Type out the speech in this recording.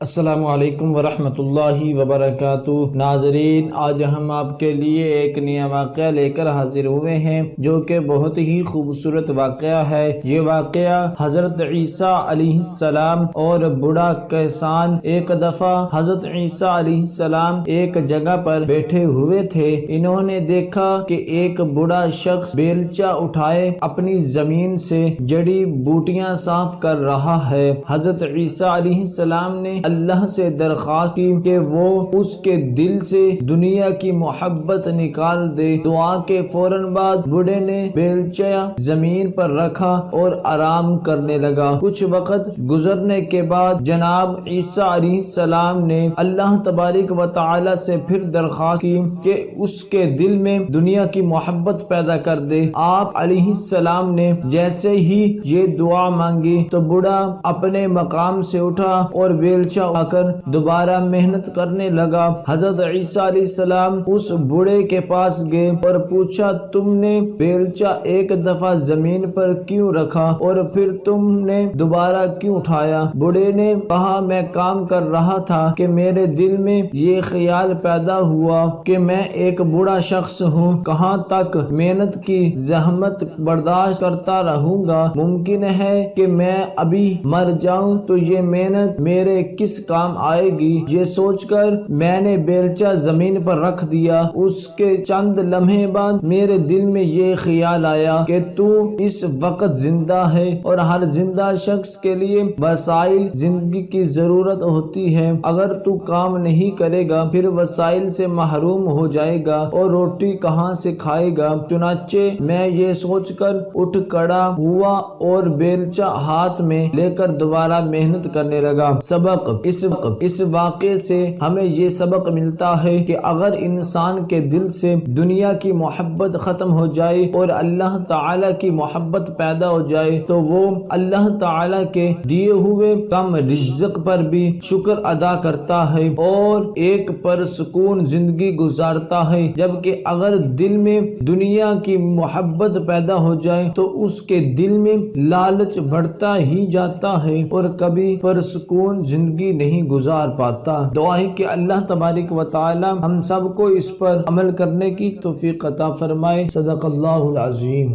السلام علیکم ورحمۃ اللہ وبرکاتہ۔ ناظرین، آج ہم آپ کے لیے ایک نیا واقعہ لے کر حاضر ہوئے ہیں جو کہ بہت ہی خوبصورت واقعہ ہے۔ یہ واقعہ حضرت عیسیٰ علیہ السلام اور بوڑھا کسان۔ ایک دفعہ حضرت عیسیٰ علیہ السلام ایک جگہ پر بیٹھے ہوئے تھے۔ انہوں نے دیکھا کہ ایک بوڑھا شخص بیلچہ اٹھائے اپنی زمین سے جڑی بوٹیاں صاف کر رہا ہے۔ حضرت عیسیٰ علیہ السلام نے اللہ سے درخواست کی کہ وہ اس کے دل سے دنیا کی محبت نکال دے۔ دعا کے فوراً بعد بوڑھے نے بیلچہ زمین پر رکھا اور آرام کرنے لگا۔ کچھ وقت گزرنے کے بعد جناب عیسیٰ علیہ السلام نے اللہ تبارک و تعالی سے پھر درخواست کی کہ اس کے دل میں دنیا کی محبت پیدا کر دے۔ آپ علیہ السلام نے جیسے ہی یہ دعا مانگی تو بوڑھا اپنے مقام سے اٹھا اور بیلچہ آ کر دوبارہ محنت کرنے لگا۔ حضرت عیسیٰ علیہ السلام اس بوڑھے کے پاس گئے اور پوچھا، تم نے بیلچہ ایک دفعہ زمین پر کیوں رکھا اور پھر تم نے دوبارہ کیوں اٹھایا؟ بوڑھے نے کہا، میں کام کر رہا تھا کہ میرے دل میں یہ خیال پیدا ہوا کہ میں ایک بوڑھا شخص ہوں، کہاں تک محنت کی زحمت برداشت کرتا رہوں گا؟ ممکن ہے کہ میں ابھی مر جاؤں تو یہ محنت میرے کس کام آئے گی؟ یہ سوچ کر میں نے بیلچہ زمین پر رکھ دیا۔ اس کے چند لمحے بعد میرے دل میں یہ خیال آیا کہ تو اس وقت زندہ ہے اور ہر زندہ شخص کے لیے وسائل زندگی کی ضرورت ہوتی ہے۔ اگر تو کام نہیں کرے گا پھر وسائل سے محروم ہو جائے گا اور روٹی کہاں سے کھائے گا؟ چنانچہ میں یہ سوچ کر اٹھ کھڑا ہوا اور بیلچہ ہاتھ میں لے کر دوبارہ محنت کرنے لگا۔ اس واقعے سے ہمیں یہ سبق ملتا ہے کہ اگر انسان کے دل سے دنیا کی محبت ختم ہو جائے اور اللہ تعالی کی محبت پیدا ہو جائے تو وہ اللہ تعالی کے دیے ہوئے کم رزق پر بھی شکر ادا کرتا ہے اور ایک پرسکون زندگی گزارتا ہے، جبکہ اگر دل میں دنیا کی محبت پیدا ہو جائے تو اس کے دل میں لالچ بڑھتا ہی جاتا ہے اور کبھی پرسکون زندگی نہیں گزار پاتا۔ دعا ہے کہ اللہ تبارک و تعالی ہم سب کو اس پر عمل کرنے کی توفیق عطا فرمائے۔ صدق اللہ العظیم۔